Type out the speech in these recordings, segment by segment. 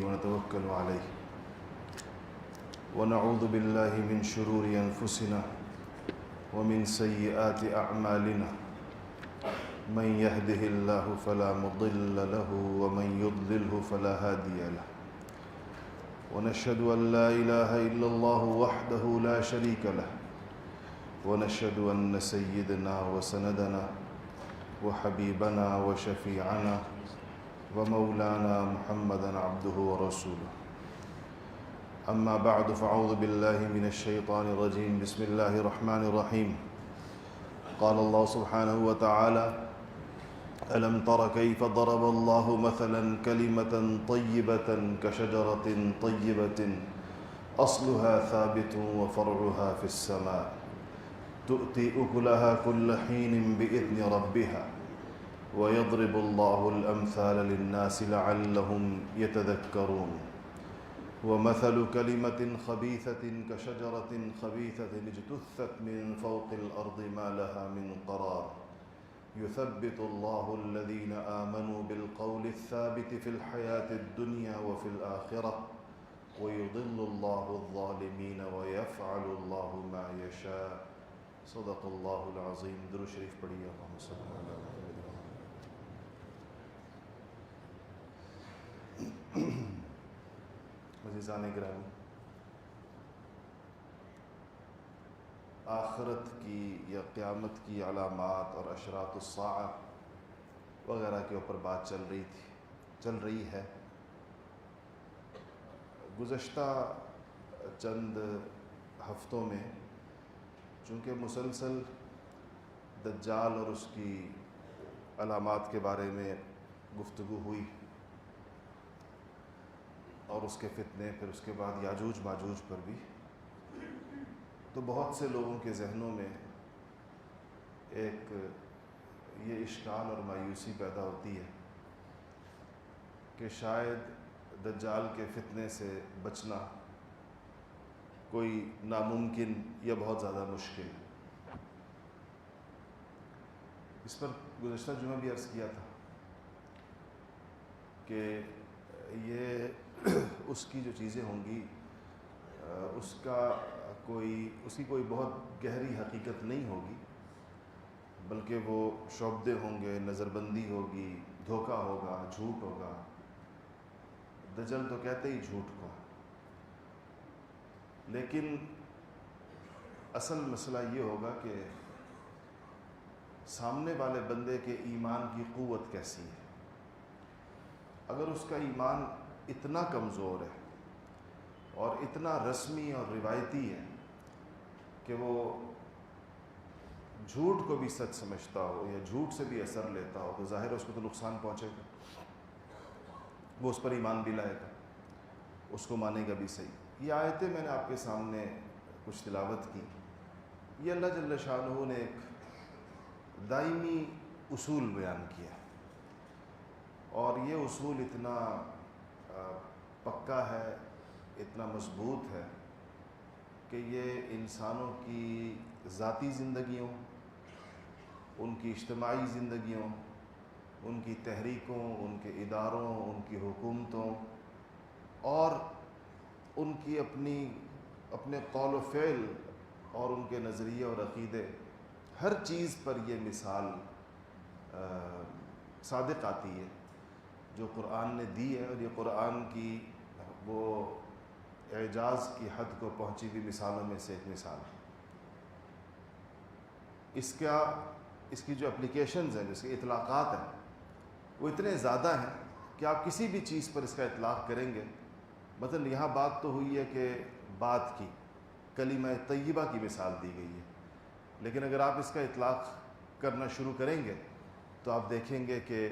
ونتوكل عليه ونعوذ بالله من شرور أنفسنا ومن سيئات أعمالنا من يهده الله فلا مضل له ومن يضلله فلا هادي له ونشهد أن لا إله إلا الله وحده لا شريك له ونشهد أن سيدنا وسندنا وحبيبنا وشفيعنا ومولانا محمدا عبده ورسوله أما بعد فأعوذ بالله من الشيطان الرجيم بسم الله الرحمن الرحيم قال الله سبحانه وتعالى ألم تر كيف ضرب الله مثلا كلمة طيبة كشجرة طيبة أصلها ثابت وفرعها في السماء تؤتي أكلها كل حين بإذن ربها ويضرب الله الأمثال للناس لعلهم يتذكرون ومثل كلمة خبيثة كشجرة خبيثة اجتثت من فوق الأرض ما لها من قرار يثبت الله الذين آمنوا بالقول الثابت في الحياة الدنيا وفي الآخرة ويضل الله الظالمين ويفعل الله ما يشاء صدق اللہ العظیم. درود شریف پڑھیے. اللہم صل علی محمد. عزیزان گرامی، آخرت کی یا قیامت کی علامات اور اشراط الساعہ وغیرہ کے اوپر بات چل رہی ہے. گزشتہ چند ہفتوں میں چونکہ مسلسل دجال اور اس کی علامات کے بارے میں گفتگو ہوئی اور اس کے فتنے، پھر اس کے بعد یاجوج ماجوج پر بھی، تو بہت سے لوگوں کے ذہنوں میں ایک یہ اشکال اور مایوسی پیدا ہوتی ہے کہ شاید دجال کے فتنے سے بچنا کوئی ناممکن یا بہت زیادہ مشکل. اس پر گزشتہ جمعہ بھی عرض کیا تھا کہ یہ اس کی جو چیزیں ہوں گی اس کی کوئی بہت گہری حقیقت نہیں ہوگی، بلکہ وہ شعبدے ہوں گے، نظر بندی ہوگی، دھوکہ ہوگا، جھوٹ ہوگا. دجل تو کہتے ہی جھوٹ کو. لیکن اصل مسئلہ یہ ہوگا کہ سامنے والے بندے کے ایمان کی قوت کیسی ہے. اگر اس کا ایمان اتنا کمزور ہے اور اتنا رسمی اور روایتی ہے کہ وہ جھوٹ کو بھی سچ سمجھتا ہو یا جھوٹ سے بھی اثر لیتا ہو، تو ظاہر ہے اس کو تو نقصان پہنچے گا. وہ اس پر ایمان بھی لائے گا، اس کو مانے گا بھی صحیح. یہ آیتیں میں نے آپ کے سامنے کچھ تلاوت کی. یہ اللہ جل شانہ نے ایک دائمی اصول بیان کیا، اور یہ اصول اتنا پکا ہے، اتنا مضبوط ہے کہ یہ انسانوں کی ذاتی زندگیوں، ان کی اجتماعی زندگیوں، ان کی تحریکوں، ان کے اداروں، ان کی حکومتوں اور ان کی اپنے قول و فعل اور ان کے نظریے اور عقیدے، ہر چیز پر یہ مثال صادق آتی ہے جو قرآن نے دی ہے. اور یہ قرآن کی وہ اعجاز کی حد کو پہنچی ہوئی مثالوں میں سے ایک مثال ہے. اس کی جو اپلیکیشنز ہیں، جس کے اطلاقات ہیں، وہ اتنے زیادہ ہیں کہ آپ کسی بھی چیز پر اس کا اطلاق کریں گے. مثلا یہاں بات تو ہوئی ہے کہ بات کی کلمہ طیبہ کی مثال دی گئی ہے، لیکن اگر آپ اس کا اطلاق کرنا شروع کریں گے تو آپ دیکھیں گے کہ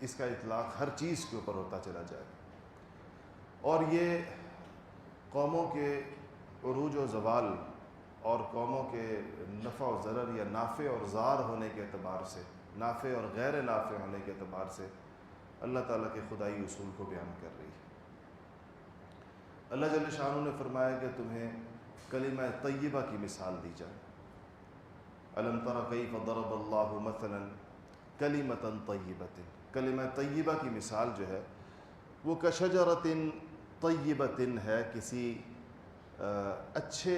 اس کا اطلاق ہر چیز کے اوپر ہوتا چلا جائے گا. اور یہ قوموں کے عروج و زوال اور قوموں کے نفع و ضرر یا نافع اور ضار ہونے کے اعتبار سے، نافع اور غیر نافع ہونے کے اعتبار سے اللہ تعالیٰ کے خدائی اصول کو بیان کر رہی ہے. اللہ جل شانہ نے فرمایا کہ تمہیں کلمہ طیبہ کی مثال دی جائے. الم تر کیف ضرب اللہ مثلا کلمۃ طیبۃ. کلمہ طیبہ کی مثال جو ہے وہ کشجرۃ طیبۃ ہے، کسی اچھے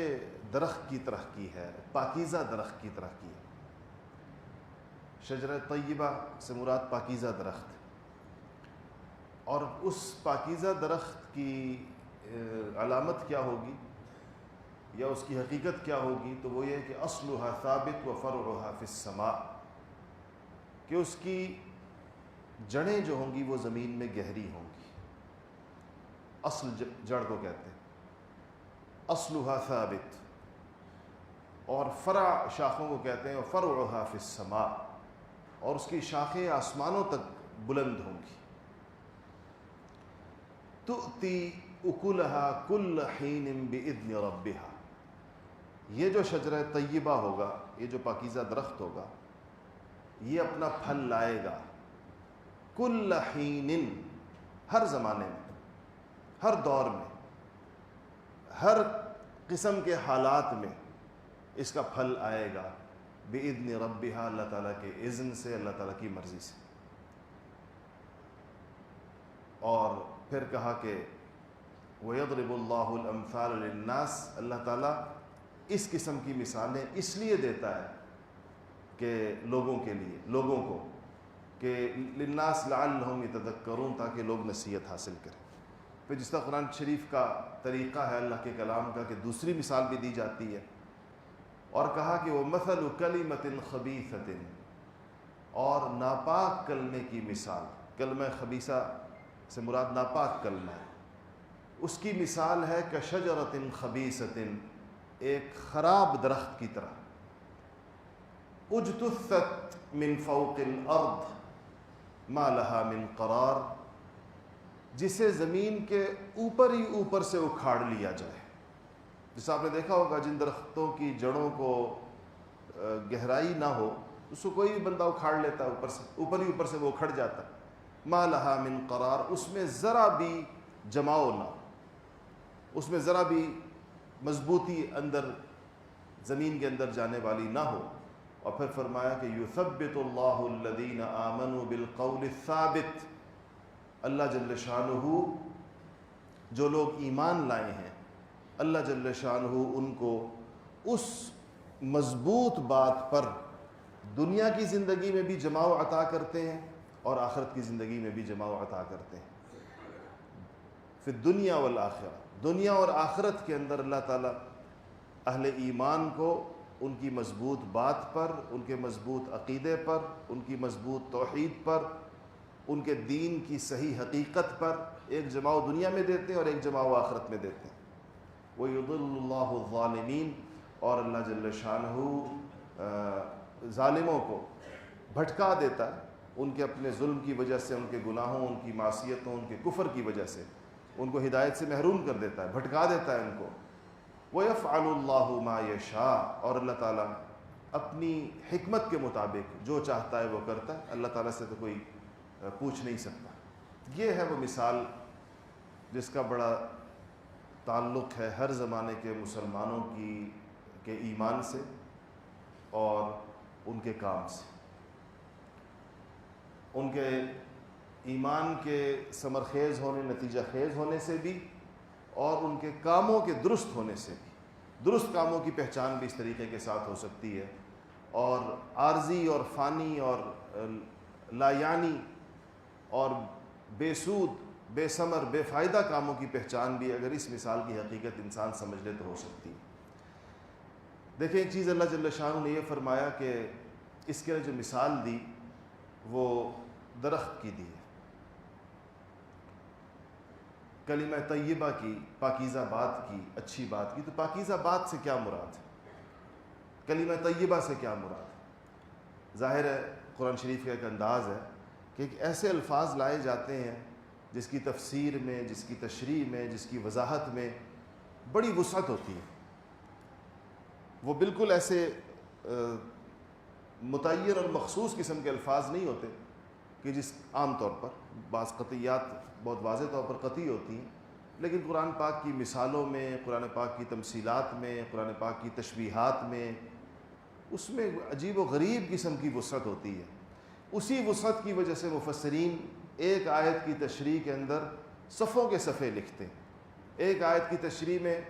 درخت کی طرح کی ہے، پاکیزہ درخت کی طرح کی ہے۔ شجرہ طیبہ سے مراد پاکیزہ درخت، اور اس پاکیزہ درخت کی علامت کیا ہوگی یا اس کی حقیقت کیا ہوگی؟ تو وہ یہ کہ اصلها ثابت و فرعها فی السماء، کہ اس کی جڑیں جو ہوں گی وہ زمین میں گہری ہوں گی۔ اصل جڑ کو کہتے ہیں، اصلها ثابت، اور فرع شاخوں کو کہتے ہیں فرعها فی السماء، اور اس کی شاخیں آسمانوں تک بلند ہوں گی۔ تؤتی اکلها کل حین باذن ربها، یہ جو شجرہ طیبہ ہوگا، یہ جو پاکیزہ درخت ہوگا، یہ اپنا پھل لائے گا کل حین، ہر زمانے میں، ہر دور میں، ہر قسم کے حالات میں اس کا پھل آئے گا، بِإِذْنِ رَبِّهَا، اللہ تعالیٰ کے اذن سے، اللہ تعالیٰ کی مرضی سے۔ اور پھر کہا کہ وَيَضْرِبُ اللَّهُ الْأَمْثَالَ لِلنَّاسِ، اللہ تعالیٰ اس قسم کی مثالیں اس لیے دیتا ہے کہ لوگوں کے لیے، لوگوں کو، کہ للناس لعلہم یتذکرون، تاکہ لوگ نصیحت حاصل کریں۔ پھر جس طرح قرآن شریف کا طریقہ ہے اللہ کے کلام کا کہ دوسری مثال بھی دی جاتی ہے، اور کہا کہ وہ مثل کلمۃ خبیثۃ، اور ناپاک کلمے کی مثال، کلمہ خبیثہ سے مراد ناپاک کلمہ ہے، اس کی مثال ہے کشجرۃ خبیثۃ، ایک خراب درخت کی طرح، اجتثت من فوق الارض ما لها من قرار، جسے زمین کے اوپر ہی اوپر سے اکھاڑ لیا جائے۔ جیسا آپ نے دیکھا ہوگا جن درختوں کی جڑوں کو گہرائی نہ ہو، اس کو کوئی بھی بندہ اکھاڑ لیتا ہے، اوپر ہی اوپر سے وہ اکھڑ جاتا ہے۔ ما لها من قرار، اس میں ذرا بھی جماؤ نہ ہو، اس میں ذرا بھی مضبوطی اندر زمین کے اندر جانے والی نہ ہو۔ اور پھر فرمایا کہ یثبت اللہ الذین آمنوا بالقول الثابت، اللہ جل شانہ جو لوگ ایمان لائے ہیں، اللہ جل شانہ ان کو اس مضبوط بات پر دنیا کی زندگی میں بھی جماؤ عطا کرتے ہیں اور آخرت کی زندگی میں بھی جماؤ عطا کرتے ہیں۔ فی الدنیا والآخرہ، دنیا اور آخرت کے اندر اللہ تعالیٰ اہل ایمان کو ان کی مضبوط بات پر، ان کے مضبوط عقیدے پر، ان کی مضبوط توحید پر، ان کے دین کی صحیح حقیقت پر ایک جماؤ دنیا میں دیتے ہیں اور ایک جماؤ آخرت میں دیتے ہیں۔ وَيُضِلُّ اللَّهُ الظَّالِمِينَ، اور اللہ جل شانہ ظالموں کو بھٹکا دیتا ہے، ان کے اپنے ظلم کی وجہ سے، ان کے گناہوں، ان کی معصیتوں، ان کے کفر کی وجہ سے ان کو ہدایت سے محروم کر دیتا ہے، بھٹکا دیتا ہے ان کو۔ وَيَفْعَلُ اللَّهُ مَا يَشَاءُ، اور اللہ تعالیٰ اپنی حکمت کے مطابق جو چاہتا ہے وہ کرتا ہے، اللہ تعالیٰ سے تو کوئی پوچھ نہیں سکتا۔ یہ ہے وہ مثال جس کا بڑا تعلق ہے ہر زمانے کے مسلمانوں کے ایمان سے اور ان کے کام سے، ان کے ایمان کے ثمر خیز ہونے، نتیجہ خیز ہونے سے بھی، اور ان کے کاموں کے درست ہونے سے بھی۔ درست کاموں کی پہچان بھی اس طریقے کے ساتھ ہو سکتی ہے، اور عارضی اور فانی اور لا یعنی اور بے سود، بے ثمر، بے فائدہ کاموں کی پہچان بھی اگر اس مثال کی حقیقت انسان سمجھ لے تو ہو سکتی ہے۔ دیکھیں ایک چیز اللہ جل شانہ نے یہ فرمایا کہ اس کے جو مثال دی وہ درخت کی دی ہے، کلمہ طیبہ کی، پاکیزہ بات کی، اچھی بات کی۔ تو پاکیزہ بات سے کیا مراد ہے؟ کلمہ طیبہ سے کیا مراد ہے؟ ظاہر ہے قرآن شریف کا ایک انداز ہے کہ ایسے الفاظ لائے جاتے ہیں جس کی تفسیر میں، جس کی تشریح میں، جس کی وضاحت میں بڑی وسعت ہوتی ہے۔ وہ بالکل ایسے متعین اور مخصوص قسم کے الفاظ نہیں ہوتے کہ جس عام طور پر بعض قطعیات بہت واضح طور پر قطعی ہوتی ہیں، لیکن قرآن پاک کی مثالوں میں، قرآن پاک کی تمثیلات میں، قرآن پاک کی تشبیہات میں، اس میں عجیب و غریب قسم کی وسعت ہوتی ہے۔ اسی وسعت کی وجہ سے مفسرین ایک آیت کی تشریح کے اندر صفوں کے صفحے لکھتے ہیں، ایک آیت کی تشریح میں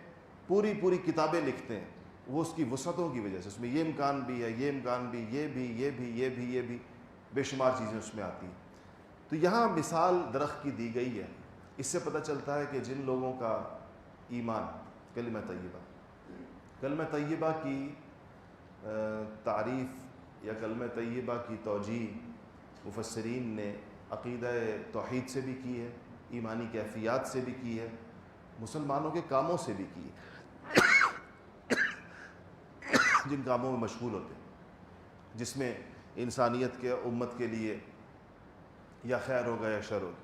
پوری پوری کتابیں لکھتے ہیں، وہ اس کی وسعتوں کی وجہ سے، اس میں یہ امکان بھی ہے، یہ امکان بھی، یہ بھی، یہ بھی، یہ بھی، یہ بھی، بے شمار چیزیں اس میں آتی ہیں۔ تو یہاں مثال درخت کی دی گئی ہے، اس سے پتہ چلتا ہے کہ جن لوگوں کا ایمان، کلمہ طیبہ کی تعریف یا کلمہ طیبہ کی توجیہ مفسرین نے عقیدہ توحید سے بھی کی ہے، ایمانی کیفیات سے بھی کی ہے، مسلمانوں کے کاموں سے بھی کی ہے، جن کاموں میں مشغول ہوتے ہیں، جس میں انسانیت کے امت کے لیے یا خیر ہوگا یا شر ہوگا۔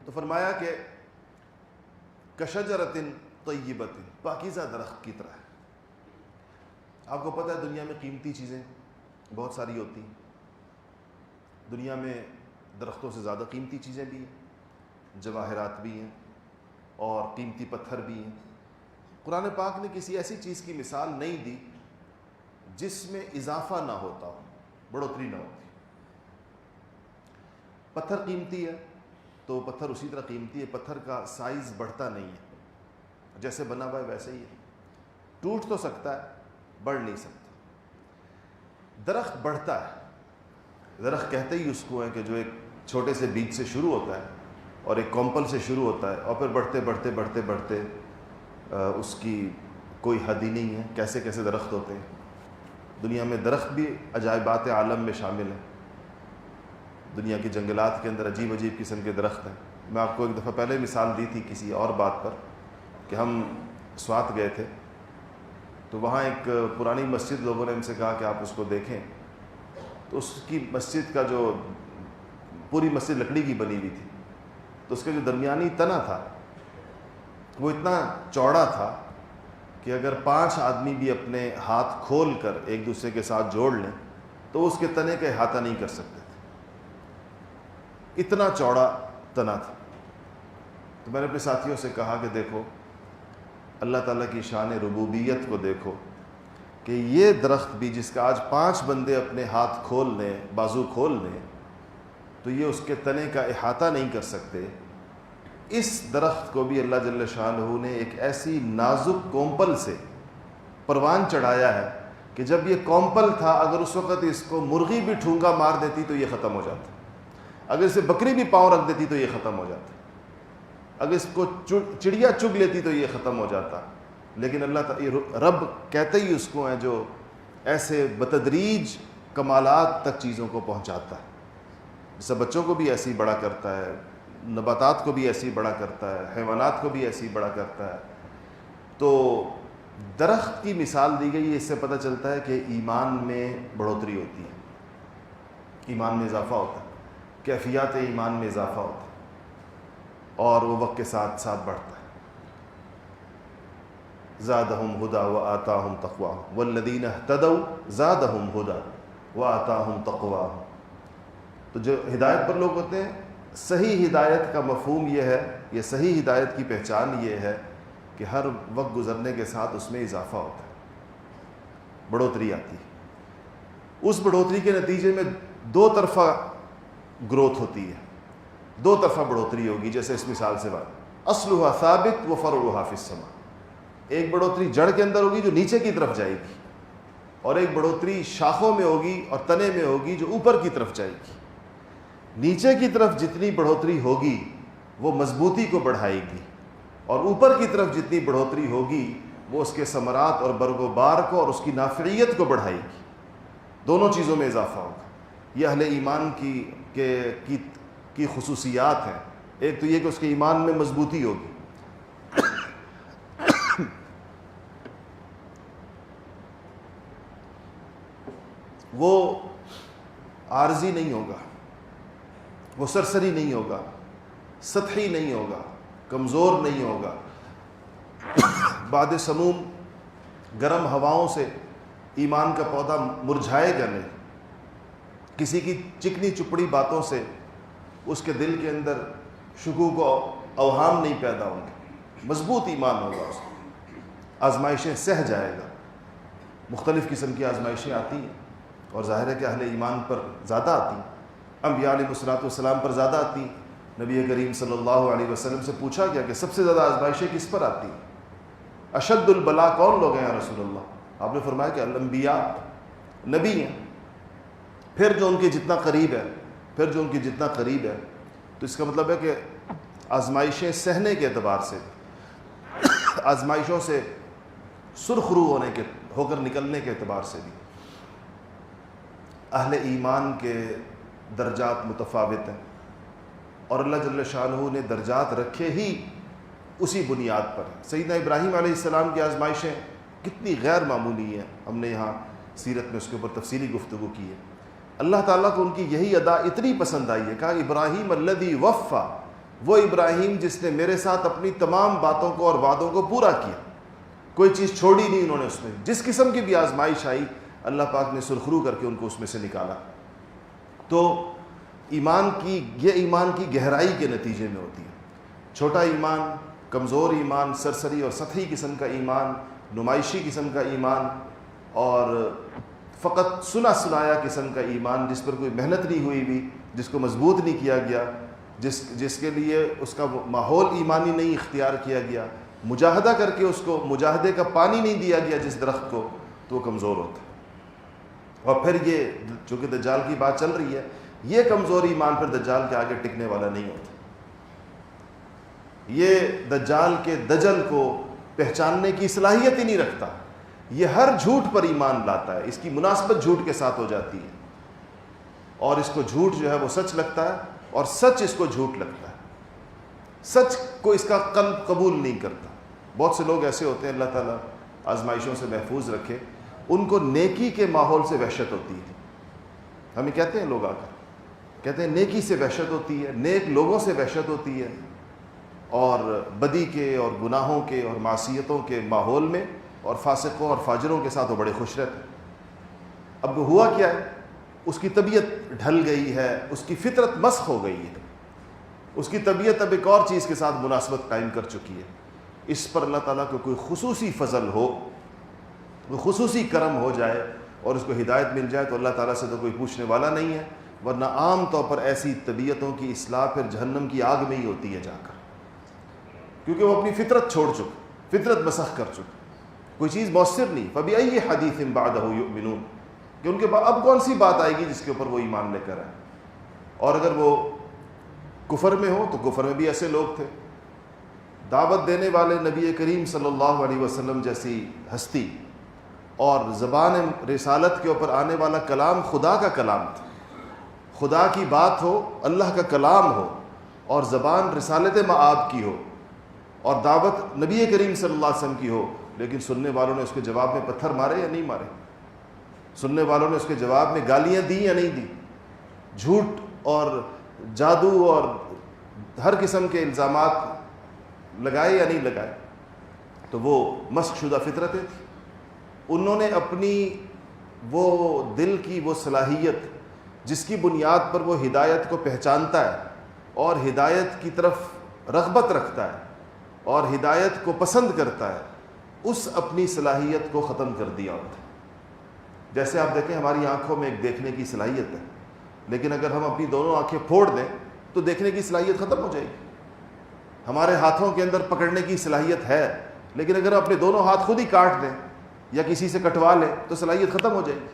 تو فرمایا کہ کشجرۃ طیبۃ، پاکیزہ درخت کی طرح ہے۔ آپ کو پتہ ہے دنیا میں قیمتی چیزیں بہت ساری ہوتی ہیں، دنیا میں درختوں سے زیادہ قیمتی چیزیں بھی ہیں، جواہرات بھی ہیں اور قیمتی پتھر بھی ہیں۔ قرآن پاک نے کسی ایسی چیز کی مثال نہیں دی جس میں اضافہ نہ ہوتا ہو، بڑھوتری نہ ہوتی۔ پتھر قیمتی ہے تو پتھر اسی طرح قیمتی ہے، پتھر کا سائز بڑھتا نہیں ہے، جیسے بنا ہوا ہے ویسے ہی ہے، ٹوٹ تو سکتا ہے، بڑھ نہیں سکتا۔ درخت بڑھتا ہے، درخت کہتے ہی اس کو ہے کہ جو ایک چھوٹے سے بیج سے شروع ہوتا ہے اور ایک کومپل سے شروع ہوتا ہے اور پھر بڑھتے بڑھتے بڑھتے بڑھتے اس کی کوئی حد ہی نہیں ہے۔ کیسے کیسے درخت ہوتے ہیں دنیا میں، درخت بھی عجائبات عالم میں شامل ہیں۔ دنیا کے جنگلات کے اندر عجیب عجیب قسم کے درخت ہیں۔ میں آپ کو ایک دفعہ پہلے مثال دی تھی کسی اور بات پر کہ ہم سوات گئے تھے، تو وہاں ایک پرانی مسجد، لوگوں نے ہم سے کہا کہ آپ اس کو دیکھیں، تو اس کی مسجد کا جو پوری مسجد لکڑی کی بنی ہوئی تھی، تو اس کا جو درمیانی تنا تھا وہ اتنا چوڑا تھا کہ اگر 5 آدمی بھی اپنے ہاتھ کھول کر ایک دوسرے کے ساتھ جوڑ لیں تو اس کے تنے کا احاطہ نہیں کر سکتے تھے، اتنا چوڑا تنا تھا۔ تو میں نے اپنے ساتھیوں سے کہا کہ دیکھو اللہ تعالیٰ کی شان ربوبیت کو دیکھو کہ یہ درخت بھی جس کا آج 5 بندے اپنے ہاتھ کھول لیں، بازو کھول لیں، تو یہ اس کے تنے کا احاطہ نہیں کر سکتے۔ اس درخت کو بھی اللہ جل شانہ نے ایک ایسی نازک کومپل سے پروان چڑھایا ہے کہ جب یہ کومپل تھا، اگر اس وقت اس کو مرغی بھی ٹھونگا مار دیتی تو یہ ختم ہو جاتا، اگر اسے بکری بھی پاؤں رکھ دیتی تو یہ ختم ہو جاتا، اگر اس کو چڑیا چگ لیتی تو یہ ختم ہو جاتا۔ لیکن اللہ تعالیٰ رب کہتے ہی اس کو ہیں جو ایسے بتدریج کمالات تک چیزوں کو پہنچاتا ہے، جیسے بچوں کو بھی ایسے ہی بڑا کرتا ہے، نباتات کو بھی ایسے ہی بڑا کرتا ہے، حیوانات کو بھی ایسے ہی بڑا کرتا ہے۔ تو درخت کی مثال دی گئی ہے، اس سے پتہ چلتا ہے کہ ایمان میں بڑھوتری ہوتی ہے، ایمان میں اضافہ ہوتا ہے، کیفیات ایمان میں اضافہ ہوتا ہے اور وہ وقت کے ساتھ ساتھ بڑھتا ہے۔ زادہم ہدی وآتاہم تقواہم والذین اہتدوا زادہم ہدی وآتاہم تقواہم۔ تو جو ہدایت پر لوگ ہوتے ہیں، صحیح ہدایت کا مفہوم یہ ہے، یہ صحیح ہدایت کی پہچان یہ ہے کہ ہر وقت گزرنے کے ساتھ اس میں اضافہ ہوتا ہے، بڑھوتری آتی ہے۔ اس بڑھوتری کے نتیجے میں 2 طرفہ گروتھ ہوتی ہے، 2 طرفہ بڑھوتری ہوگی، جیسے اس مثال سے بات، اصلھا ثابت و فرعھا فی السماء۔ ایک بڑھوتری جڑ کے اندر ہوگی جو نیچے کی طرف جائے گی، اور ایک بڑھوتری شاخوں میں ہوگی اور تنے میں ہوگی جو اوپر کی طرف جائے گی۔ نیچے کی طرف جتنی بڑھوتری ہوگی وہ مضبوطی کو بڑھائے گی، اور اوپر کی طرف جتنی بڑھوتری ہوگی وہ اس کے ثمرات اور برگ و بار کو اور اس کی نافعیت کو بڑھائے گی۔ دونوں چیزوں میں اضافہ ہوگا۔ یہ اہل ایمان کی خصوصیات ہیں۔ ایک تو یہ کہ اس کے ایمان میں مضبوطی ہوگی، وہ عارضی نہیں ہوگا، وہ سرسری نہیں ہوگا، سطحی نہیں ہوگا، کمزور نہیں ہوگا۔ باد سموم گرم ہواؤں سے ایمان کا پودا مرجھائے گا نہیں، کسی کی چکنی چپڑی باتوں سے اس کے دل کے اندر شکوک و اوہام نہیں پیدا ہوں گے، مضبوط ایمان ہوگا اس کو، آزمائشیں سہ جائے گا۔ مختلف قسم کی آزمائشیں آتی ہیں اور ظاہر ہے کہ اہل ایمان پر زیادہ آتی ہیں، انبیاء علیہ السلام پر زیادہ آتی ہیں۔ نبی کریم صلی اللہ علیہ وسلم سے پوچھا گیا کہ سب سے زیادہ آزمائشیں کس پر آتی ہیں؟ اشد البلا کون لوگ ہیں یا رسول اللہ؟ آپ نے فرمایا کہ الانبیاء، نبی ہیں، پھر جو ان کے جتنا قریب ہے، تو اس کا مطلب ہے کہ آزمائشیں سہنے کے اعتبار سے، آزمائشوں سے سرخ رو ہو کر نکلنے کے اعتبار سے بھی اہل ایمان کے درجات متفاوت ہیں، اور اللہ جل شانہ نے درجات رکھے ہی اسی بنیاد پر۔ سیدنا ابراہیم علیہ السلام کی آزمائشیں کتنی غیر معمولی ہیں، ہم نے یہاں سیرت میں اس کے اوپر تفصیلی گفتگو کی ہے۔ اللہ تعالیٰ کو ان کی یہی ادا اتنی پسند آئی ہے، کہا ابراہیم الذی وفا، وہ ابراہیم جس نے میرے ساتھ اپنی تمام باتوں کو اور وعدوں کو پورا کیا، کوئی چیز چھوڑی نہیں انہوں نے اس میں۔ جس قسم کی بھی آزمائش آئی اللہ پاک نے سرخرو کر کے ان کو اس میں سے نکالا۔ تو ایمان کی گہرائی کے نتیجے میں ہوتی ہے۔ چھوٹا ایمان، کمزور ایمان، سرسری اور سطحی قسم کا ایمان، نمائشی قسم کا ایمان، اور فقط سنا سنایا قسم کا ایمان جس پر کوئی محنت نہیں ہوئی بھی، جس کو مضبوط نہیں کیا گیا، جس کے لیے اس کا ماحول ایمانی نہیں اختیار کیا گیا، مجاہدہ کر کے اس کو مجاہدے کا پانی نہیں دیا گیا جس درخت کو، تو وہ کمزور ہوتا ہے۔ اور پھر یہ چونکہ دجال کی بات چل رہی ہے، یہ کمزور ایمان پھر دجال کے آگے ٹکنے والا نہیں ہوتا۔ یہ دجال کے دجل کو پہچاننے کی صلاحیت ہی نہیں رکھتا، یہ ہر جھوٹ پر ایمان لاتا ہے، اس کی مناسبت جھوٹ کے ساتھ ہو جاتی ہے، اور اس کو جھوٹ جو ہے وہ سچ لگتا ہے، اور سچ اس کو جھوٹ لگتا ہے۔ سچ کو اس کا قلب قبول نہیں کرتا۔ بہت سے لوگ ایسے ہوتے ہیں، اللہ تعالیٰ آزمائشوں سے محفوظ رکھے، ان کو نیکی کے ماحول سے وحشت ہوتی ہے۔ ہمیں کہتے ہیں لوگ آ کر کہتے ہیں نیکی سے وحشت ہوتی ہے، نیک لوگوں سے وحشت ہوتی ہے، اور بدی کے اور گناہوں کے اور معصیتوں کے ماحول میں اور فاسقوں اور فاجروں کے ساتھ وہ بڑے خوش رہتے ہیں۔ اب ہوا کیا ہے، اس کی طبیعت ڈھل گئی ہے، اس کی فطرت مسخ ہو گئی ہے، اس کی طبیعت اب ایک اور چیز کے ساتھ مناسبت قائم کر چکی ہے۔ اس پر اللہ تعالیٰ کو کوئی خصوصی فضل ہو، کوئی خصوصی کرم ہو جائے اور اس کو ہدایت مل جائے تو اللہ تعالیٰ سے تو کوئی پوچھنے والا نہیں ہے، ورنہ عام طور پر ایسی طبیعتوں کی اصلاح پھر جہنم کی آگ میں ہی ہوتی ہے جا کر، کیونکہ وہ اپنی فطرت چھوڑ چکے، فطرت مسخ کر چکے، کوئی چیز مؤثر نہیں۔ فَبِأَيِّ حَدِيثٍ بَعْدَهُ يُؤْمِنُونَ، کہ ان کے پاس اب کون سی بات آئے گی جس کے اوپر وہ ایمان لے کر آئے۔ اور اگر وہ کفر میں ہو تو کفر میں بھی ایسے لوگ تھے۔ دعوت دینے والے نبی کریم صلی اللہ علیہ وسلم جیسی ہستی، اور زبان رسالت کے اوپر آنے والا کلام خدا کا کلام تھا، خدا کی بات ہو، اللہ کا کلام ہو، اور زبان رسالت مآب کی ہو، اور دعوت نبی کریم صلی اللہ علیہ وسلم کی ہو، لیکن سننے والوں نے اس کے جواب میں پتھر مارے یا نہیں مارے؟ سننے والوں نے اس کے جواب میں گالیاں دی یا نہیں دی؟ جھوٹ اور جادو اور ہر قسم کے الزامات لگائے یا نہیں لگائے؟ تو وہ مسخ شدہ فطرتیں تھیں۔ انہوں نے اپنی وہ دل کی وہ صلاحیت جس کی بنیاد پر وہ ہدایت کو پہچانتا ہے اور ہدایت کی طرف رغبت رکھتا ہے اور ہدایت کو پسند کرتا ہے، اس اپنی صلاحیت کو ختم کر دیا ہوتا ہے۔ جیسے آپ دیکھیں ہماری آنکھوں میں ایک دیکھنے کی صلاحیت ہے، لیکن اگر ہم اپنی دونوں آنکھیں پھوڑ دیں تو دیکھنے کی صلاحیت ختم ہو جائے گی۔ ہمارے ہاتھوں کے اندر پکڑنے کی صلاحیت ہے، لیکن اگر ہم اپنے دونوں ہاتھ خود ہی کاٹ دیں یا کسی سے کٹوا لیں تو صلاحیت ختم ہو جائے گی۔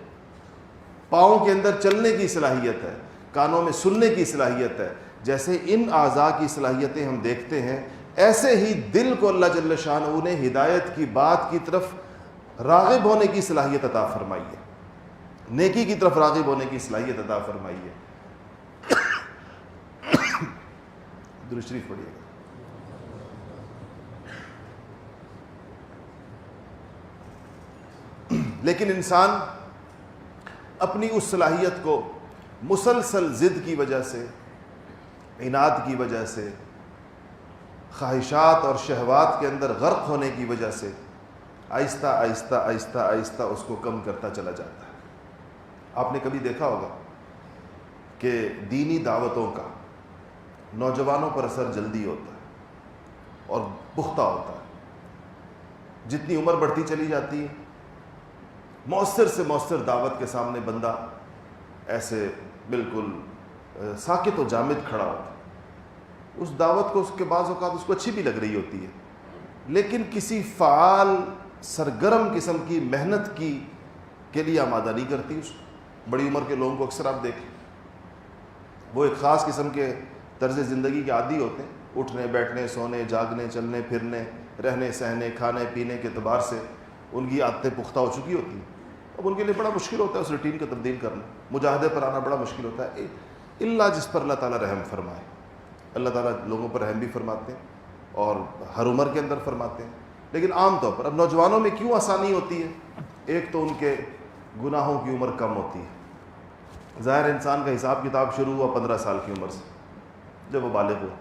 پاؤں کے اندر چلنے کی صلاحیت ہے، کانوں میں سننے کی صلاحیت ہے، جیسے ان اعضاء کی صلاحیتیں ہم دیکھتے ہیں، ایسے ہی دل کو اللہ جل شانہ نے ہدایت کی بات کی طرف راغب ہونے کی صلاحیت عطا فرمائی ہے، نیکی کی طرف راغب ہونے کی صلاحیت عطا فرمائی ہے۔ درود شریف پڑھیے گا۔ لیکن انسان اپنی اس صلاحیت کو مسلسل ضد کی وجہ سے، عناد کی وجہ سے، خواہشات اور شہوات کے اندر غرق ہونے کی وجہ سے آہستہ آہستہ آہستہ آہستہ اس کو کم کرتا چلا جاتا ہے۔ آپ نے کبھی دیکھا ہوگا کہ دینی دعوتوں کا نوجوانوں پر اثر جلدی ہوتا ہے اور پختہ ہوتا ہے۔ جتنی عمر بڑھتی چلی جاتی ہے، مؤثر سے مؤثر دعوت کے سامنے بندہ ایسے بالکل ساکت و جامد کھڑا ہوتا ہے، اس دعوت کو اس کے بعض اوقات اس کو اچھی بھی لگ رہی ہوتی ہے، لیکن کسی فعال سرگرم قسم کی محنت کی کے لیے آمادہ نہیں کرتی اس کو۔ بڑی عمر کے لوگوں کو اکثر آپ دیکھیں، وہ ایک خاص قسم کے طرز زندگی کے عادی ہوتے ہیں، اٹھنے بیٹھنے سونے جاگنے چلنے پھرنے رہنے سہنے کھانے پینے کے اعتبار سے ان کی عادتیں پختہ ہو چکی ہوتی ہیں۔ اب ان کے لیے بڑا مشکل ہوتا ہے اس روٹین کو تبدیل کرنا، مجاہدے پر آنا بڑا مشکل ہوتا ہے، اللہ جس پر اللہ تعالیٰ رحم فرمائے۔ اللہ تعالیٰ لوگوں پر رحم بھی فرماتے ہیں اور ہر عمر کے اندر فرماتے ہیں، لیکن عام طور پر اب نوجوانوں میں کیوں آسانی ہوتی ہے؟ ایک تو ان کے گناہوں کی عمر کم ہوتی ہے، ظاہر انسان کا حساب کتاب شروع ہوا 15 سال کی عمر سے جب وہ بالغ ہوا۔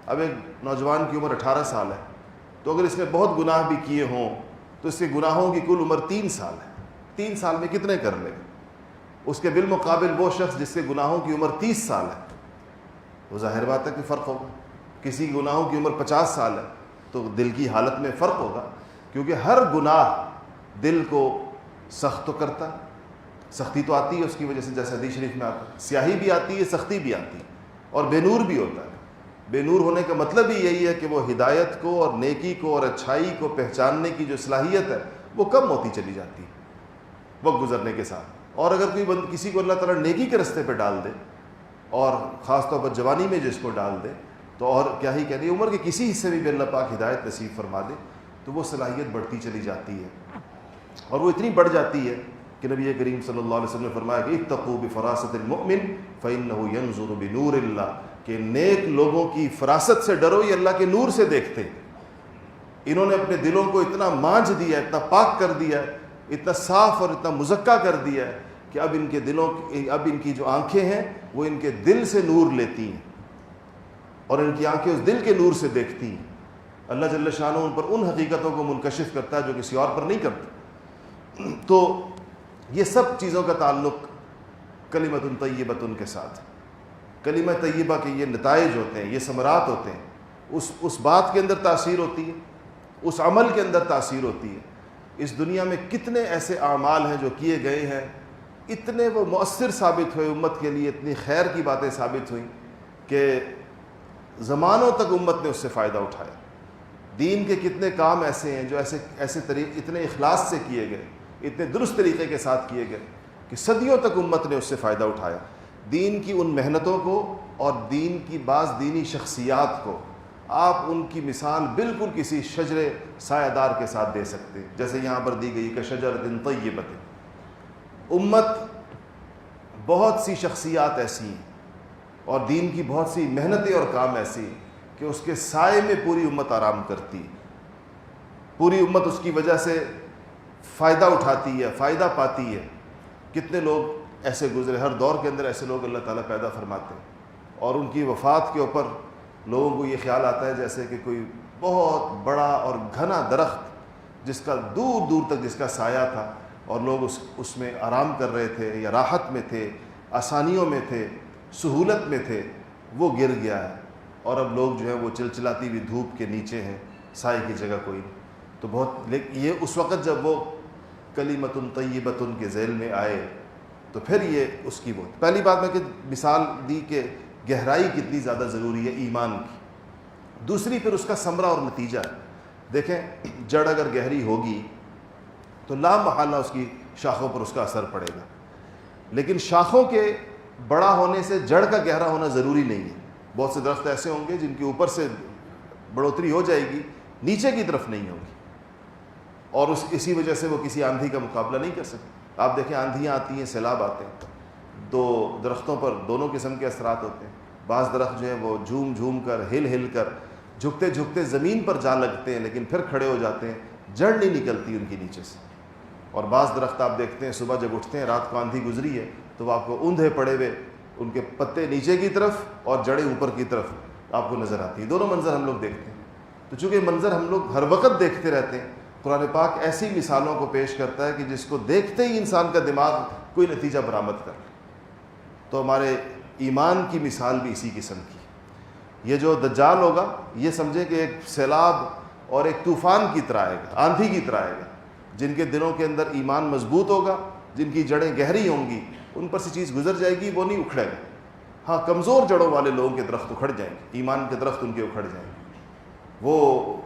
اب ایک نوجوان کی عمر 18 سال ہے، تو اگر اس نے بہت گناہ بھی کیے ہوں تو اس کے گناہوں کی کل عمر 3 سال ہے، 3 سال میں کتنے کر لے گا؟ اس کے بالمقابل وہ شخص جس کے گناہوں کی عمر 30 سال ہے، وہ ظاہر بات ہے کہ فرق ہوگا۔ کسی کی گناہوں کی عمر 50 سال ہے تو دل کی حالت میں فرق ہوگا، کیونکہ ہر گناہ دل کو سخت تو کرتا ہے، سختی تو آتی ہے اس کی وجہ سے، جیسے حدیث شریف میں آتا ہے، سیاہی بھی آتی ہے سختی بھی آتی ہے، اور بے نور بھی ہوتا ہے۔ بے نور ہونے کا مطلب ہی یہی ہے کہ وہ ہدایت کو اور نیکی کو اور اچھائی کو پہچاننے کی جو صلاحیت ہے وہ کم ہوتی چلی جاتی ہے وقت گزرنے کے ساتھ۔ اور اگر کوئی کسی کو اللہ تعالیٰ نیکی کے رستے پہ ڈال دے، اور خاص طور پر جوانی میں جس کو ڈال دے، تو اور کیا ہی کہنی، عمر کے کسی حصے میں بھی اللہ پاک ہدایت نصیب فرما دے تو وہ صلاحیت بڑھتی چلی جاتی ہے، اور وہ اتنی بڑھ جاتی ہے کہ نبی کریم صلی اللہ علیہ وسلم نے فرمایا کہ اتقوا بفراست المؤمن فإنه ينظر بنور اللہ، کہ نیک لوگوں کی فراست سے ڈرو، یہ اللہ کے نور سے دیکھتے ہیں۔ انہوں نے اپنے دلوں کو اتنا مانجھ دیا، اتنا پاک کر دیا، اتنا صاف اور اتنا مزکہ کر دیا ہے کہ اب ان کے اب ان کی جو آنکھیں ہیں وہ ان کے دل سے نور لیتی ہیں، اور ان کی آنکھیں اس دل کے نور سے دیکھتی ہیں۔ اللہ جل شانہ ان پر ان حقیقتوں کو منکشف کرتا ہے جو کسی اور پر نہیں کرتا۔ تو یہ سب چیزوں کا تعلق کلمۃ طیبۃ کے ساتھ، کلمہ طیبہ کے یہ نتائج ہوتے ہیں، یہ ثمرات ہوتے ہیں، اس بات کے اندر تاثیر ہوتی ہے، اس عمل کے اندر تاثیر ہوتی ہے۔ اس دنیا میں کتنے ایسے اعمال ہیں جو کیے گئے ہیں، اتنے وہ مؤثر ثابت ہوئے امت کے لیے، اتنی خیر کی باتیں ثابت ہوئیں کہ زمانوں تک امت نے اس سے فائدہ اٹھایا۔ دین کے کتنے کام ایسے ہیں جو ایسے طریقے اتنے اخلاص سے کیے گئے، اتنے درست طریقے کے ساتھ کیے گئے کہ صدیوں تک امت نے اس سے فائدہ اٹھایا۔ دین کی ان محنتوں کو اور دین کی بعض دینی شخصیات کو آپ ان کی مثال بالکل کسی شجر سایہ دار کے ساتھ دے سکتے ہیں، جیسے یہاں پر دی گئی کہ شجرۃ طیبۃ۔ امت بہت سی شخصیات ایسی ہیں اور دین کی بہت سی محنتیں اور کام ایسی ہیں کہ اس کے سائے میں پوری امت آرام کرتی ہے، پوری امت اس کی وجہ سے فائدہ اٹھاتی ہے، فائدہ پاتی ہے۔ کتنے لوگ ایسے گزرے، ہر دور کے اندر ایسے لوگ اللہ تعالیٰ پیدا فرماتے ہیں، اور ان کی وفات کے اوپر لوگوں کو یہ خیال آتا ہے جیسے کہ کوئی بہت بڑا اور گھنا درخت جس کا دور دور تک جس کا سایہ تھا، اور لوگ اس میں آرام کر رہے تھے یا راحت میں تھے، آسانیوں میں تھے، سہولت میں تھے، وہ گر گیا ہے، اور اب لوگ جو ہے وہ چلچلاتی ہوئی دھوپ کے نیچے ہیں، سائے کی جگہ کوئی نہیں۔ تو بہت یہ اس وقت جب وہ کلمۃ طیبۃ کے ذیل میں آئے تو پھر یہ اس کی بہت پہلی بات میں کہ مثال دی کہ گہرائی کتنی زیادہ ضروری ہے ایمان کی۔ دوسری پھر اس کا ثمرہ اور نتیجہ، دیکھیں جڑ اگر گہری ہوگی تو لا محالہ اس کی شاخوں پر اس کا اثر پڑے گا، لیکن شاخوں کے بڑا ہونے سے جڑ کا گہرا ہونا ضروری نہیں ہے۔ بہت سے درخت ایسے ہوں گے جن کے اوپر سے بڑھوتری ہو جائے گی، نیچے کی طرف نہیں ہوگی، اور اسی وجہ سے وہ کسی آندھی کا مقابلہ نہیں کر سکتے۔ آپ دیکھیں آندھیاں آتی ہیں، سیلاب آتے ہیں، تو درختوں پر دونوں قسم کے اثرات ہوتے ہیں۔ بعض درخت جو ہیں وہ جھوم جھوم کر ہل ہل کر جھکتے جھکتے زمین پر جا لگتے ہیں، لیکن پھر کھڑے ہو جاتے ہیں، جڑ نہیں نکلتی ان کے نیچے سے۔ اور بعض درخت آپ دیکھتے ہیں صبح جب اٹھتے ہیں، رات کو آندھی گزری ہے تو وہ آپ کو اوندھے پڑے ہوئے، ان کے پتے نیچے کی طرف اور جڑیں اوپر کی طرف آپ کو نظر آتی ہیں۔ دونوں منظر ہم لوگ دیکھتے ہیں۔ تو چونکہ منظر ہم لوگ ہر وقت دیکھتے رہتے ہیں، قرآن پاک ایسی مثالوں کو پیش کرتا ہے کہ جس کو دیکھتے ہی انسان کا دماغ کوئی نتیجہ برآمد کر لے۔ تو ہمارے ایمان کی مثال بھی اسی قسم کی۔ یہ جو دجال ہوگا یہ سمجھیں کہ ایک سیلاب اور ایک طوفان کی طرح آئے گا، آندھی کی طرح آئے گا۔ جن کے دلوں کے اندر ایمان مضبوط ہوگا، جن کی جڑیں گہری ہوں گی، ان پر سے چیز گزر جائے گی، وہ نہیں اکھڑے گا۔ ہاں کمزور جڑوں والے لوگوں کے درخت اکھڑ جائیں گے، ایمان کے درخت ان کے اکھڑ جائیں گے، وہ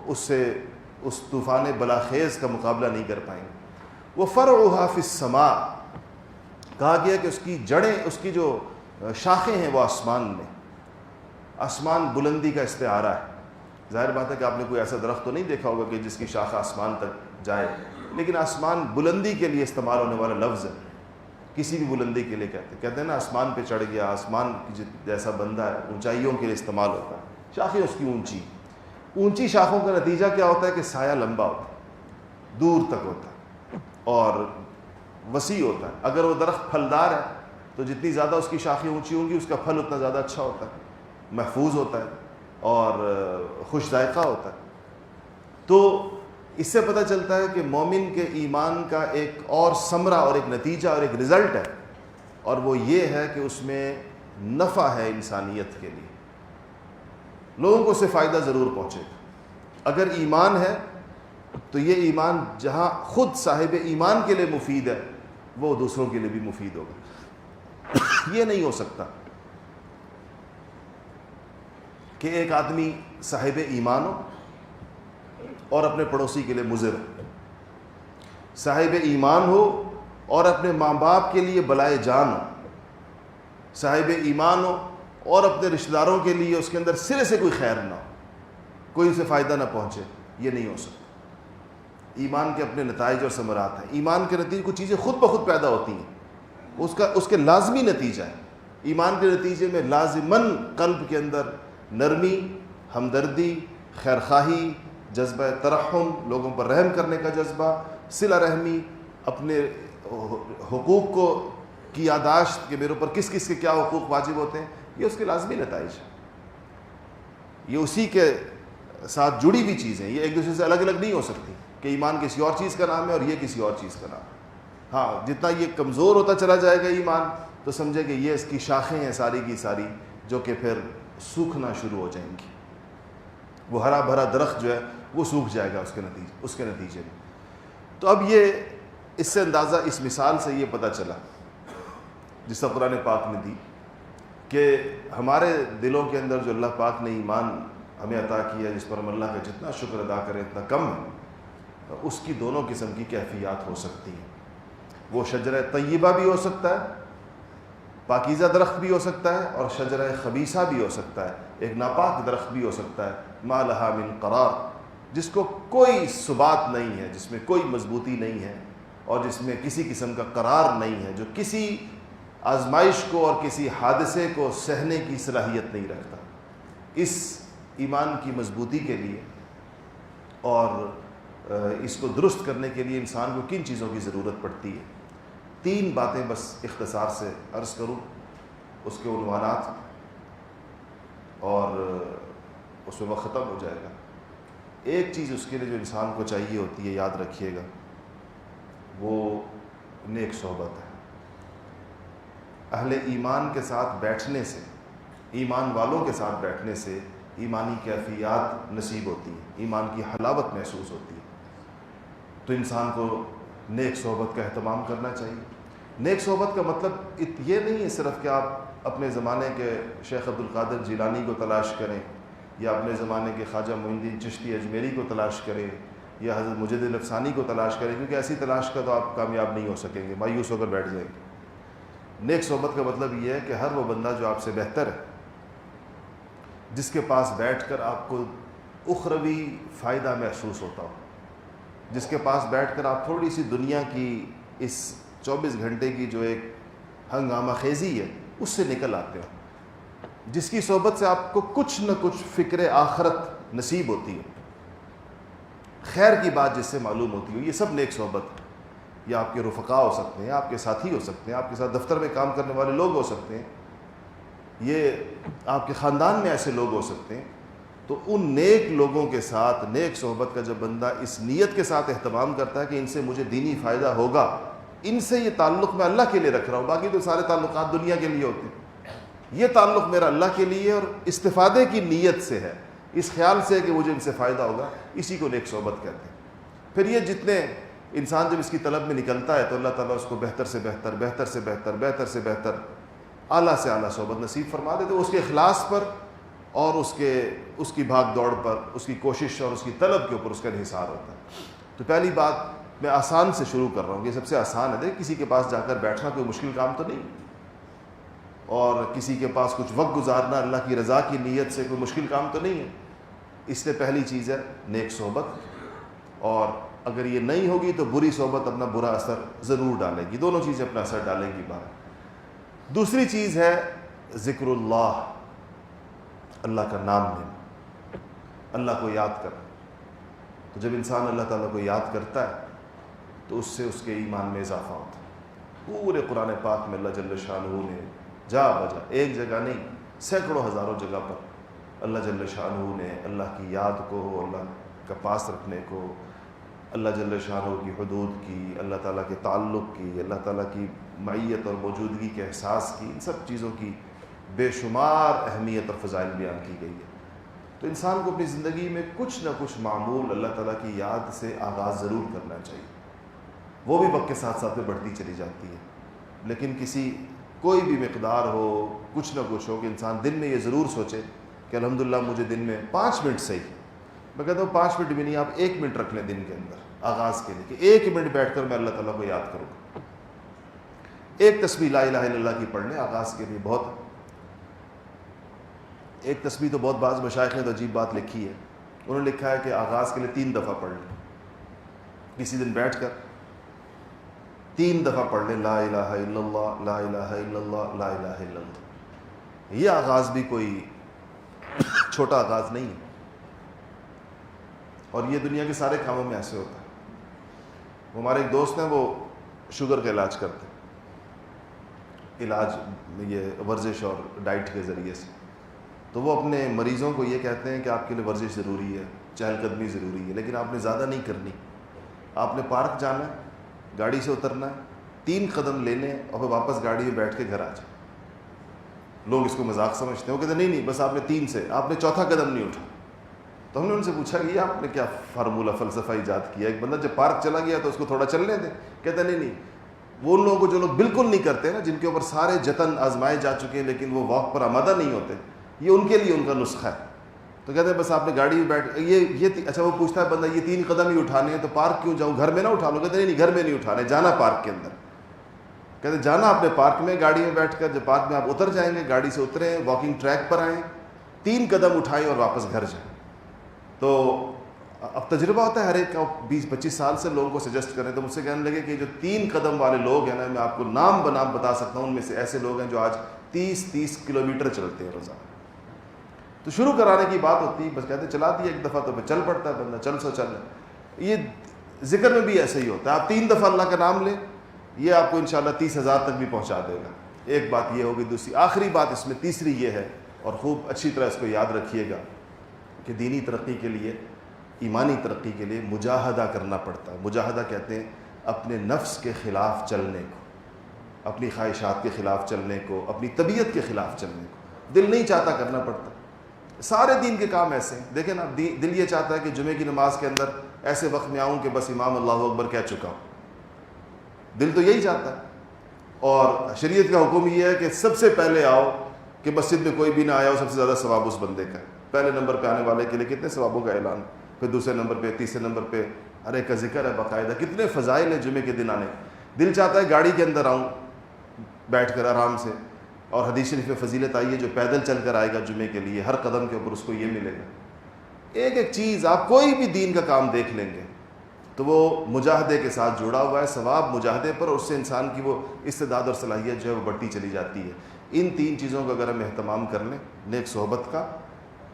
اس طوفان بلاخیز کا مقابلہ نہیں کر پائیں گے۔ وَفَرْعُهَا فِي السَّمَاءِ، کہا گیا کہ اس کی جڑیں، اس کی جو شاخیں ہیں وہ آسمان میں، آسمان بلندی کا استعارہ ہے۔ ظاہر بات ہے کہ آپ نے کوئی ایسا درخت تو نہیں دیکھا ہوگا کہ جس کی شاخ آسمان تک جائے، لیکن آسمان بلندی کے لیے استعمال ہونے والا لفظ ہے، کسی بھی بلندی کے لیے کہتے ہیں نا آسمان پہ چڑھ گیا، آسمان جیسا بندہ ہے، اونچائیوں کے لیے استعمال ہوتا ہے، شاخیں اس کی اونچی شاخوں کا نتیجہ کیا ہوتا ہے کہ سایہ لمبا ہوتا ہے، دور تک ہوتا ہے اور وسیع ہوتا ہے۔ اگر وہ درخت پھلدار ہے تو جتنی زیادہ اس کی شاخیں اونچی ہوں گی اس کا پھل اتنا زیادہ اچھا ہوتا ہے، محفوظ ہوتا ہے اور خوش ذائقہ ہوتا ہے۔ تو اس سے پتہ چلتا ہے کہ مومن کے ایمان کا ایک اور ثمرہ اور ایک نتیجہ اور ایک رزلٹ ہے، اور وہ یہ ہے کہ اس میں نفع ہے انسانیت کے لیے، لوگوں کو اس سے فائدہ ضرور پہنچے گا۔ اگر ایمان ہے تو یہ ایمان جہاں خود صاحب ایمان کے لیے مفید ہے وہ دوسروں کے لیے بھی مفید ہوگا۔ یہ نہیں ہو سکتا کہ ایک آدمی صاحب ایمان ہو اور اپنے پڑوسی کے لیے مضر ہو، صاحب ایمان ہو اور اپنے ماں باپ کے لیے بلائے جان ہو، صاحب ایمان ہو اور اپنے رشتہ داروں کے لیے اس کے اندر سرے سے کوئی خیر نہ ہو، کوئی اسے فائدہ نہ پہنچے، یہ نہیں ہو سکتا۔ ایمان کے اپنے نتائج اور ثمرات ہیں، ایمان کے نتیجے کچھ چیزیں خود بخود پیدا ہوتی ہیں، اس کے لازمی نتیجہ ہے۔ ایمان کے نتیجے میں لازماً قلب کے اندر نرمی، ہمدردی، خیرخواہی، جذبہ ترحم، لوگوں پر رحم کرنے کا جذبہ، صلہ رحمی، اپنے حقوق کو کی یاداشت کہ میرے اوپر کس کس کے کیا حقوق واجب ہوتے ہیں، یہ اس کے لازمی نتائج ہیں، یہ اسی کے ساتھ جڑی ہوئی چیزیں، یہ ایک دوسرے سے الگ الگ نہیں ہو سکتی کہ ایمان کسی اور چیز کا نام ہے اور یہ کسی اور چیز کا نام ہے۔ ہاں جتنا یہ کمزور ہوتا چلا جائے گا ایمان تو سمجھے کہ یہ اس کی شاخیں ہیں ساری کی ساری جو کہ پھر سوکھنا شروع ہو جائیں گی، وہ ہرا بھرا درخت جو ہے وہ سوکھ جائے گا اس کے نتیجے میں۔ تو اب یہ اس سے اندازہ، اس مثال سے یہ پتہ چلا جس طرح قرآن پاک نے دی کہ ہمارے دلوں کے اندر جو اللہ پاک نے ایمان ہمیں عطا کیا، جس پر ہم اللہ کا جتنا شکر ادا کریں اتنا کم ہے، اس کی دونوں قسم کی کیفیات ہو سکتی ہیں۔ وہ شجرہ طیبہ بھی ہو سکتا ہے، پاکیزہ درخت بھی ہو سکتا ہے، اور شجرہ خبیثہ بھی ہو سکتا ہے، ایک ناپاک درخت بھی ہو سکتا ہے، ما لہا من قرار، جس کو کوئی ثبات نہیں ہے، جس میں کوئی مضبوطی نہیں ہے اور جس میں کسی قسم کا قرار نہیں ہے، جو کسی آزمائش کو اور کسی حادثے کو سہنے کی صلاحیت نہیں رکھتا۔ اس ایمان کی مضبوطی کے لیے اور اس کو درست کرنے کے لیے انسان کو کن چیزوں کی ضرورت پڑتی ہے؟ 3 باتیں بس اختصار سے عرض کروں، اس کے عنوانات، اور اس میں وقت ختم ہو جائے گا۔ ایک چیز اس کے لیے جو انسان کو چاہیے ہوتی ہے، یاد رکھیے گا، وہ نیک صحبت ہے۔ اہل ایمان کے ساتھ بیٹھنے سے، ایمان والوں کے ساتھ بیٹھنے سے ایمانی کیفیات نصیب ہوتی ہیں، ایمان کی حلاوت محسوس ہوتی ہے۔ تو انسان کو نیک صحبت کا اہتمام کرنا چاہیے۔ نیک صحبت کا مطلب یہ نہیں ہے صرف کہ آپ اپنے زمانے کے شیخ عبد القادر جیلانی کو تلاش کریں، یا اپنے زمانے کے خواجہ معین الدین چشتی اجمیری کو تلاش کریں، یا حضرت مجد الافسانی کو تلاش کریں، کیونکہ ایسی تلاش کا تو آپ کامیاب نہیں ہو سکیں گے، مایوس ہو کر بیٹھ جائیں گے۔ نیک صحبت کا مطلب یہ ہے کہ ہر وہ بندہ جو آپ سے بہتر ہے، جس کے پاس بیٹھ کر آپ کو اخروی فائدہ محسوس ہوتا ہو، جس کے پاس بیٹھ کر آپ تھوڑی سی دنیا کی اس 24 گھنٹے کی جو ایک ہنگامہ خیزی ہے اس سے نکل آتے ہو، جس کی صحبت سے آپ کو کچھ نہ کچھ فکر آخرت نصیب ہوتی ہے، خیر کی بات جس سے معلوم ہوتی ہو، یہ سب نیک صحبت ہے۔ یہ آپ کے رفقا ہو سکتے ہیں، آپ کے ساتھی ہو سکتے ہیں، آپ کے ساتھ دفتر میں کام کرنے والے لوگ ہو سکتے ہیں، یہ آپ کے خاندان میں ایسے لوگ ہو سکتے ہیں۔ تو ان نیک لوگوں کے ساتھ نیک صحبت کا جب بندہ اس نیت کے ساتھ اہتمام کرتا ہے کہ ان سے مجھے دینی فائدہ ہوگا، ان سے یہ تعلق میں اللہ کے لیے رکھ رہا ہوں، باقی تو سارے تعلقات دنیا کے لیے ہوتے ہیں، یہ تعلق میرا اللہ کے لیے اور استفادے کی نیت سے ہے، اس خیال سے کہ مجھے ان سے فائدہ ہوگا، اسی کو نیک صحبت کہتے ہیں۔ پھر یہ جتنے انسان جب اس کی طلب میں نکلتا ہے تو اللہ تعالیٰ اس کو بہتر سے بہتر، بہتر سے بہتر، بہتر سے بہتر اعلیٰ سے اعلیٰ صحبت نصیب فرما دے تو اس کے اخلاص پر اور اس کی بھاگ دوڑ پر، اس کی کوشش اور اس کی طلب کے اوپر اس کا انحصار ہوتا ہے۔ تو پہلی بات میں آسان سے شروع کر رہا ہوں، یہ سب سے آسان ہے۔ دیکھ، کسی کے پاس جا کر بیٹھنا کوئی مشکل کام تو نہیں، اور کسی کے پاس کچھ وقت گزارنا اللہ کی رضا کی نیت سے کوئی مشکل کام تو نہیں ہے۔ اس لیے پہلی چیز ہے نیک صحبت، اور اگر یہ نہیں ہوگی تو بری صحبت اپنا برا اثر ضرور ڈالے گی، دونوں چیزیں اپنا اثر ڈالیں گی باہر۔ دوسری چیز ہے ذکر اللہ، اللہ کا نام لینا، اللہ کو یاد کرنا۔ تو جب انسان اللہ تعالیٰ کو یاد کرتا ہے تو اس سے اس کے ایمان میں اضافہ ہوتا ہے۔ پورے قرآن پاک میں اللہ جل شانہ نے جا بجا، ایک جگہ نہیں، سینکڑوں ہزاروں جگہ پر اللہ جل شانہ نے اللہ کی یاد کو، اللہ کا پاس رکھنے کو، اللہ جل شانہ کی حدود کی، اللہ تعالیٰ کے تعلق کی، اللہ تعالیٰ کی معیت اور موجودگی کے احساس کی، ان سب چیزوں کی بے شمار اہمیت اور فضائل بیان کی گئی ہے۔ تو انسان کو اپنی زندگی میں کچھ نہ کچھ معمول اللہ تعالیٰ کی یاد سے آغاز ضرور کرنا چاہیے، وہ بھی وقت کے ساتھ ساتھ میں بڑھتی چلی جاتی ہے، لیکن کوئی بھی مقدار ہو، کچھ نہ کچھ ہو کہ انسان دن میں یہ ضرور سوچے کہ الحمدللہ مجھے دن میں 5 منٹ صحیح، میں کہتا ہوں 5 منٹ بھی نہیں، آپ 1 منٹ رکھ لیں دن کے اندر آغاز کے لیے کہ 1 منٹ بیٹھ کر میں اللہ تعالیٰ کو یاد کروں گا، ایک تسبیح لا الہ الا اللہ کی پڑھ لیں آغاز کے لیے، بہت ایک تسبیح تو بہت بعض مشائخ نے تو عجیب بات لکھی ہے، انہوں نے لکھا ہے کہ آغاز کے لیے 3 دفعہ پڑھ لیں، کسی دن بیٹھ کر 3 دفعہ پڑھ لیں لا الہ الا اللہ، لا الہ الا اللہ، لا الہ الا اللہ۔ یہ آغاز بھی کوئی چھوٹا آغاز نہیں ہے، اور یہ دنیا کے سارے کاموں میں ایسے ہوتا ہے۔ ہمارے ایک دوست ہیں، وہ شوگر کا علاج کرتے ہیں، علاج یہ ورزش اور ڈائٹ کے ذریعے سے، تو وہ اپنے مریضوں کو یہ کہتے ہیں کہ آپ کے لیے ورزش ضروری ہے، چہل قدمی ضروری ہے، لیکن آپ نے زیادہ نہیں کرنی، آپ نے پارک جانا ہے، گاڑی سے اترنا ہے، 3 قدم لینے اور پھر واپس گاڑی میں بیٹھ کے گھر آ جائیں۔ لوگ اس کو مذاق سمجھتے ہیں، وہ کہتے ہیں نہیں بس آپ نے 3 سے، آپ نے 4تھا قدم نہیں اٹھا۔ تو ہم نے ان سے پوچھا کہ یہ آپ نے کیا فارمولہ فلسفہ ایجاد کیا؟ ایک بندہ جب پارک چلا گیا تو اس کو تھوڑا چلنے دیں، کہتے ہیں نہیں، وہ ان لوگوں کو جو لوگ بالکل نہیں کرتے نا، جن کے اوپر سارے جتن آزمائے جا چکے ہیں لیکن وہ واک پر آمادہ نہیں ہوتے، یہ ان کے لیے ان کا نسخہ ہے۔ تو کہتے ہیں بس آپ نے گاڑی میں بیٹھ اچھا وہ پوچھتا ہے بندہ یہ 3 قدم ہی اٹھانے ہیں تو پارک کیوں جاؤں، گھر میں نہ اٹھا لو؟ کہتے ہیں نہیں گھر میں نہیں اٹھانے، جانا پارک کے اندر۔ کہتے ہیں جانا آپ نے پارک میں، گاڑی میں بیٹھ کر، جب پارک میں آپ اتر جائیں گے، گاڑی سے اتریں، واکنگ ٹریک پر آئیں، 3 قدم اٹھائیں اور واپس گھر جائیں۔ تو اب تجربہ ہوتا ہے ہر ایک کا، 20-25 سال سے لوگوں کو سجیسٹ کریں تو مجھ سے کہنے لگے کہ جو 3 قدم والے لوگ ہیں نا، میں آپ کو نام بنام بتا سکتا ہوں، ان میں سے ایسے لوگ ہیں جو آج 30 کلومیٹر چلتے ہیں روزانہ۔ تو شروع کرانے کی بات ہوتی ہے، بس کہتے ہیں چلا دیا ایک دفعہ تو پھر چل پڑتا ہے بندہ، چل سو چل۔ یہ ذکر میں بھی ایسے ہی ہوتا ہے، آپ 3 دفعہ اللہ کا نام لیں، یہ آپ کو انشاءاللہ 30,000 تک بھی پہنچا دے گا۔ ایک بات یہ ہوگی۔ دوسری آخری بات اس میں تیسری یہ ہے، اور خوب اچھی طرح اس کو یاد رکھیے گا کہ دینی ترقی کے لیے، ایمانی ترقی کے لیے مجاہدہ کرنا پڑتا ہے۔ مجاہدہ کہتے ہیں اپنے نفس کے خلاف چلنے کو، اپنی خواہشات کے خلاف چلنے کو، اپنی طبیعت کے خلاف چلنے کو۔ دل نہیں چاہتا کرنا پڑتا، سارے دین کے کام ایسے ہیں۔ دیکھیں نا، دل یہ چاہتا ہے کہ جمعے کی نماز کے اندر ایسے وقت میں آؤں کہ بس امام اللہ اکبر کہہ چکا ہوں، دل تو یہی چاہتا ہے۔ اور شریعت کا حکم یہ ہے کہ سب سے پہلے آؤ، کہ مسجد میں کوئی بھی نہ آیا ہو، سب سے زیادہ ثواب اس بندے کا ہے۔ پہلے نمبر پہ آنے والے کے لیے کتنے ثوابوں کا اعلان، پھر دوسرے نمبر پہ، تیسرے نمبر پہ ہر ایک کا ذکر ہے باقاعدہ، کتنے فضائل ہیں جمعے کے دن آنے۔ دل چاہتا ہے گاڑی کے اندر آؤں بیٹھ کر آرام سے، اور حدیث شریف میں فضیلت آئی ہے جو پیدل چل کر آئے گا جمعے کے لیے، ہر قدم کے اوپر اس کو یہ ملے گا۔ ایک ایک چیز آپ کوئی بھی دین کا کام دیکھ لیں گے تو وہ مجاہدے کے ساتھ جڑا ہوا ہے، ثواب مجاہدے پر، اور اس سے انسان کی وہ استعداد اور صلاحیت جو ہے وہ بڑھتی چلی جاتی ہے۔ ان 3 چیزوں کا اگر ہم اہتمام کر لیں، نیک صحبت کا،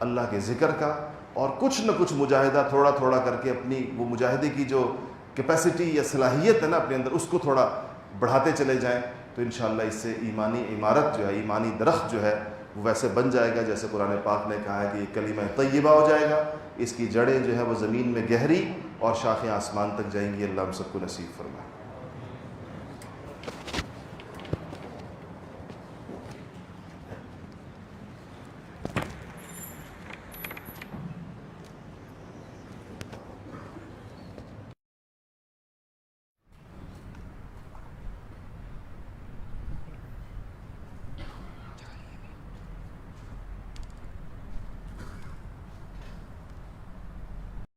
اللہ کے ذکر کا، اور کچھ نہ کچھ مجاہدہ تھوڑا تھوڑا کر کے اپنی وہ مجاہدے کی جو کیپیسٹی یا صلاحیت ہے نا اپنے اندر، اس کو تھوڑا بڑھاتے چلے جائیں، تو انشاءاللہ اس سے ایمانی عمارت جو ہے، ایمانی درخت جو ہے وہ ویسے بن جائے گا جیسے قرآن پاک نے کہا ہے کہ یہ کلمہ طیبہ ہو جائے گا، اس کی جڑیں جو ہے وہ زمین میں گہری اور شاخیں آسمان تک جائیں گی۔ اللہ ہم سب کو نصیب فرمائے۔